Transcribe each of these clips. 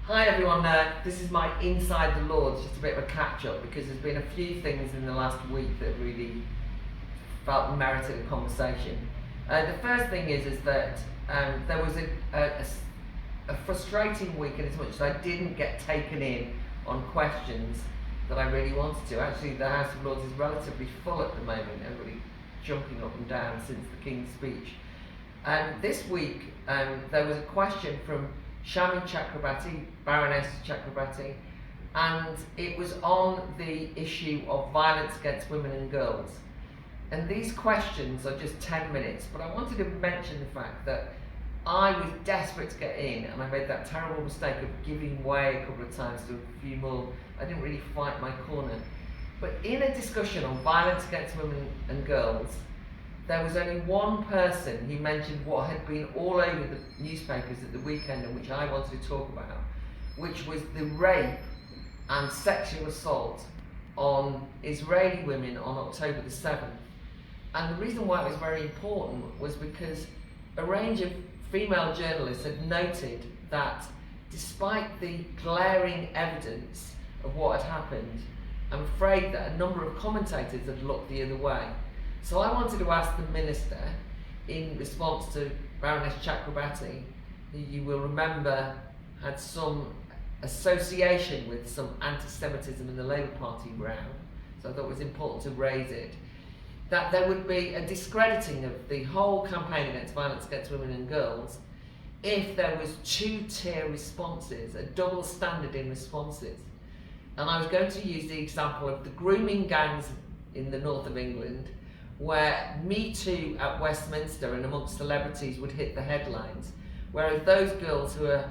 Hi everyone, this is my Inside the Lords, just a bit of a catch up because there's been a few things in the last week that really felt merited a conversation. The first thing is that there was a frustrating week in as much as I didn't get taken in on questions that I really wanted to. Actually, the House of Lords is relatively full at the moment, everybody jumping up and down since the King's speech. This week there was a question from Shami Chakrabarti, Baroness Chakrabarti, and it was on the issue of violence against women and girls. And these questions are just 10 minutes, but I wanted to mention the fact that I was desperate to get in, and I made that terrible mistake of giving way a couple of times to a few more. I didn't really fight my corner. But in a discussion on violence against women and girls, there was only one person who mentioned what had been all over the newspapers at the weekend and which I wanted to talk about, which was the rape and sexual assault on Israeli women on October the 7th. And the reason why it was very important was because a range of female journalists had noted that despite the glaring evidence of what had happened, I'm afraid that a number of commentators had looked the other way. So I wanted to ask the Minister, in response to Baroness Chakrabarti, who you will remember had some association with some anti-Semitism in the Labour Party row, so I thought it was important to raise it, that there would be a discrediting of the whole campaign against violence against women and girls if there was two-tier responses, a double standard in responses. And I was going to use the example of the grooming gangs in the north of England, where Me Too at Westminster and amongst celebrities would hit the headlines, whereas those girls who are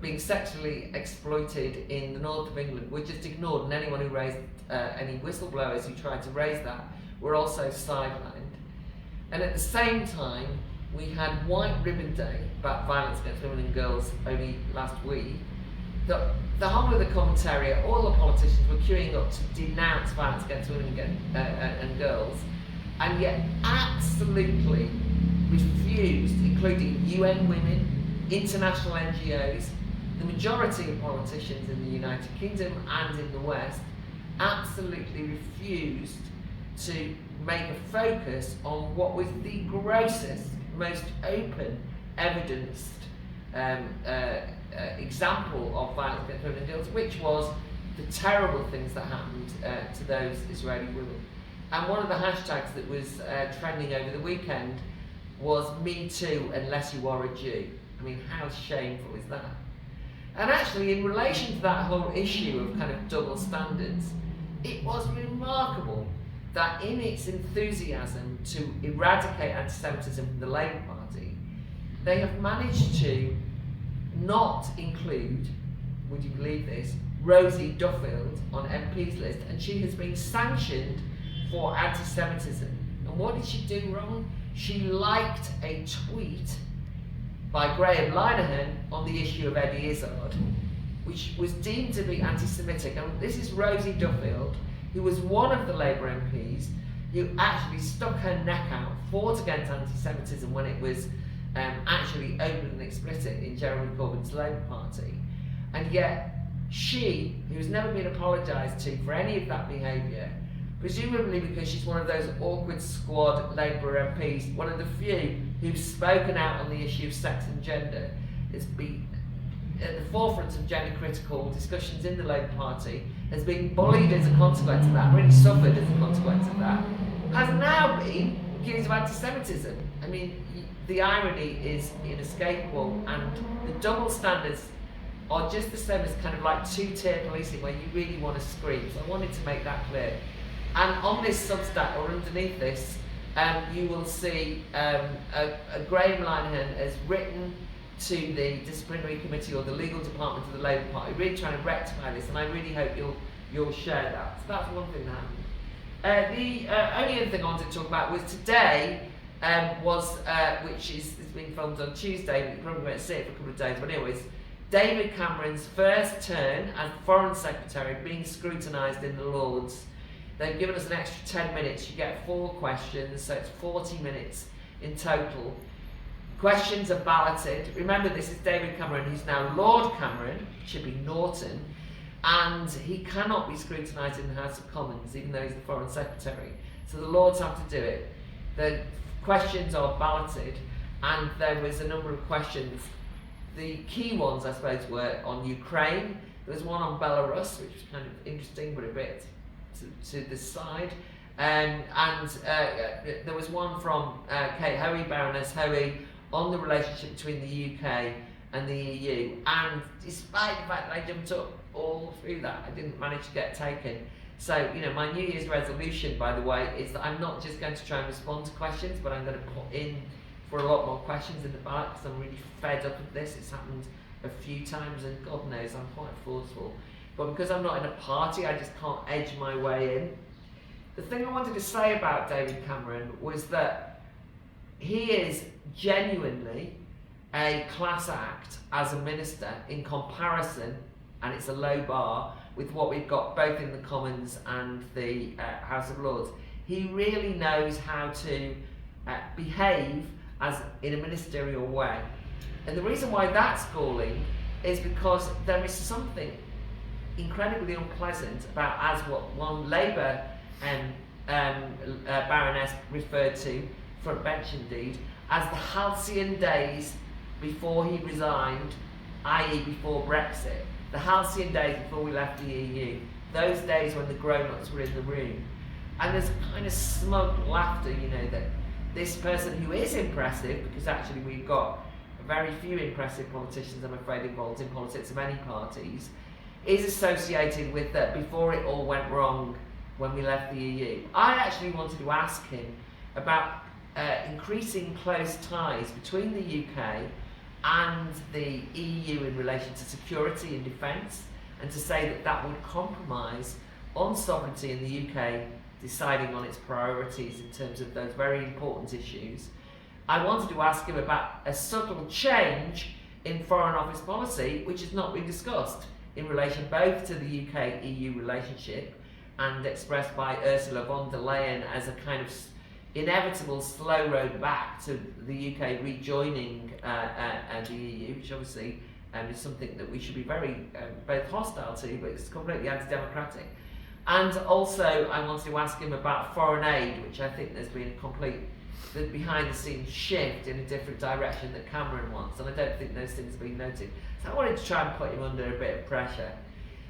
being sexually exploited in the north of England were just ignored, and anyone who raised, any whistleblowers who tried to raise that were also sidelined. And at the same time, we had White Ribbon Day about violence against women and girls only last week. The whole of the commentariat, all the politicians were queuing up to denounce violence against women and girls, and yet absolutely refused, including UN Women, international NGOs, the majority of politicians in the United Kingdom and in the West, absolutely refused to make a focus on what was the grossest, most open, evidenced example of violence against women and girls, which was the terrible things that happened to those Israeli women. And one of the hashtags that was trending over the weekend was Me Too unless you are a Jew. I mean, how shameful is that? And actually, in relation to that whole issue of kind of double standards, it was remarkable that in its enthusiasm to eradicate anti-Semitism from the Labour Party, they have managed to not include, would you believe this, Rosie Duffield on MP's list, and she has been sanctioned for anti-Semitism. And what did she do wrong? She liked a tweet by Graham Linehan on the issue of Eddie Izzard, which was deemed to be anti-Semitic. And this is Rosie Duffield, who was one of the Labour MPs who actually stuck her neck out, fought against anti-Semitism when it was actually open and explicit in Jeremy Corbyn's Labour Party. And yet she, who has never been apologised to for any of that behaviour, presumably because she's one of those awkward squad Labour MPs, one of the few who've spoken out on the issue of sex and gender, has been at the forefront of gender critical discussions in the Labour Party, has been bullied as a consequence of that, really suffered as a consequence of that, has now been accused of anti-Semitism. I mean, the irony is inescapable, and the double standards are just the same as kind of like two-tier policing where you really want to scream. So I wanted to make that clear. And on this Substack, or underneath this, you will see a Graham Linehan has written to the disciplinary committee or the legal department of the Labour Party, really trying to rectify this, and I really hope you'll share that. So that's one thing that happened. The only other thing I wanted to talk about was today, which is being filmed on Tuesday, but you probably won't see it for a couple of days, but anyways, David Cameron's first turn as Foreign Secretary being scrutinised in the Lords. They've given us an extra 10 minutes. You get 4 questions, so it's 40 minutes in total. Questions are balloted. Remember, this is David Cameron, who's now Lord Cameron, it should be Norton, and he cannot be scrutinised in the House of Commons, even though he's the Foreign Secretary. So the Lords have to do it. The questions are balloted, and there was a number of questions. The key ones, I suppose, were on Ukraine. There was one on Belarus, which was kind of interesting, but a bit to the side. There was one from Kate Hoey, Baroness Hoey, on the relationship between the UK and the EU. And despite the fact that I jumped up all through that, I didn't manage to get taken. So, my New Year's resolution, by the way, is that I'm not just going to try and respond to questions, but I'm going to put in for a lot more questions in the ballot, because I'm really fed up of this. It's happened a few times, and God knows I'm quite forceful. But because I'm not in a party, I just can't edge my way in. The thing I wanted to say about David Cameron was that he is genuinely a class act as a minister in comparison, and it's a low bar, with what we've got both in the Commons and the House of Lords. He really knows how to behave as in a ministerial way. And the reason why that's galling is because there is something incredibly unpleasant about, as what one Labour baroness referred to, front bench indeed, as the halcyon days before he resigned, i.e. before Brexit. The halcyon days before we left the EU. Those days when the grown-ups were in the room. And there's kind of smug laughter, that this person who is impressive, because actually we've got very few impressive politicians, I'm afraid, involved in politics of any parties, is associated with that before it all went wrong when we left the EU. I actually wanted to ask him about increasing close ties between the UK and the EU in relation to security and defence, and to say that that would compromise on sovereignty in the UK deciding on its priorities in terms of those very important issues. I wanted to ask him about a subtle change in Foreign Office policy, which has not been discussed in relation both to the UK-EU relationship and expressed by Ursula von der Leyen as a kind of inevitable slow road back to the UK rejoining the EU, which obviously is something that we should be very both hostile to, but it's completely anti-democratic. And also I wanted to ask him about foreign aid, which I think there's been a complete behind-the-scenes shift in a different direction that Cameron wants, and I don't think those things have been noted. So I wanted to try and put him under a bit of pressure.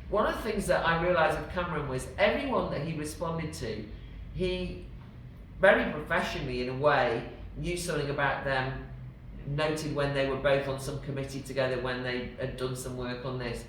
One of the things that I realised with Cameron was everyone that he responded to, he very professionally, in a way, knew something about them, noted when they were both on some committee together, when they had done some work on this.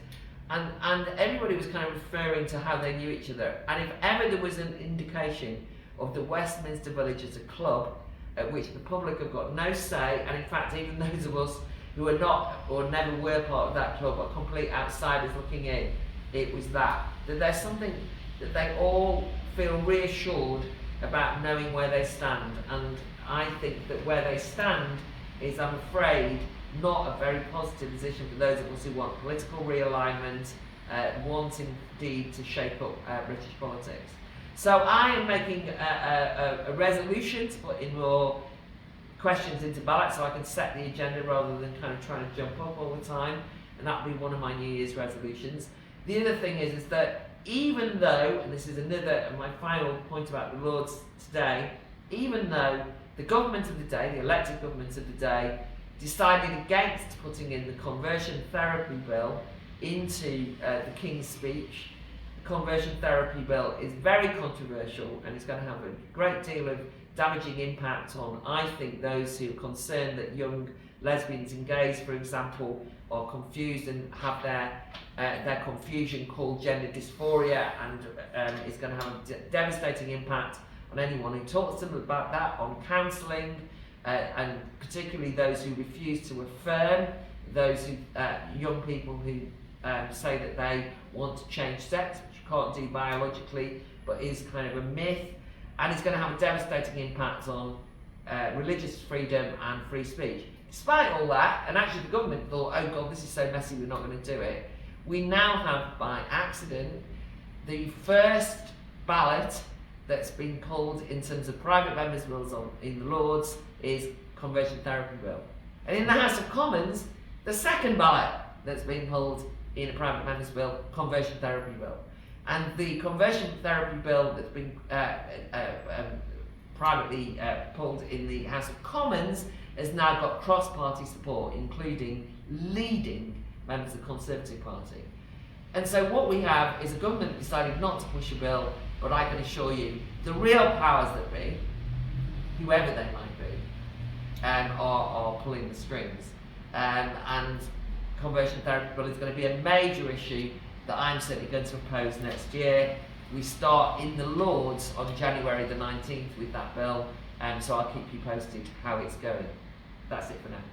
And everybody was kind of referring to how they knew each other. And if ever there was an indication of the Westminster Village as a club at which the public have got no say, and in fact even those of us who are not or never were part of that club are complete outsiders looking in, it was that there's something that they all feel reassured about knowing where they stand. And I think that where they stand is, I'm afraid, not a very positive position for those of us who want political realignment, want indeed to shake up British politics. So I am making a resolution to put in more questions into ballot so I can set the agenda rather than kind of trying to jump up all the time, and that will be one of my New Year's resolutions. The other thing is that even though, and this is another and my final point about the Lords today, even though the government of the day, the elected government of the day, decided against putting in the conversion therapy bill into the King's Speech, the conversion therapy bill is very controversial and it's going to have a great deal of damaging impact on, I think, those who are concerned that young lesbians and gays, for example, are confused and have their confusion called gender dysphoria, and is going to have a devastating impact on anyone who talks to them about that, on counselling, and particularly those who refuse to affirm, those who, young people who say that they want to change sex, which you can't do biologically, but is kind of a myth, and it's going to have a devastating impact on religious freedom and free speech. Despite all that, and actually the government thought, oh God, this is so messy, we're not going to do it, we now have, by accident, the first ballot that's been called in terms of private members' wills in the Lords is conversion therapy bill. And in the House of Commons, the second ballot that's being pulled in a private member's bill, conversion therapy bill. And the conversion therapy bill that's been privately pulled in the House of Commons has now got cross-party support, including leading members of the Conservative Party. And so what we have is a government that decided not to push a bill, but I can assure you the real powers that be, whoever they might be, are pulling the strings. And conversion therapy bill is going to be a major issue that I'm certainly going to oppose next year. We start in the Lords on January the 19th with that bill, so I'll keep you posted how it's going. That's it for now.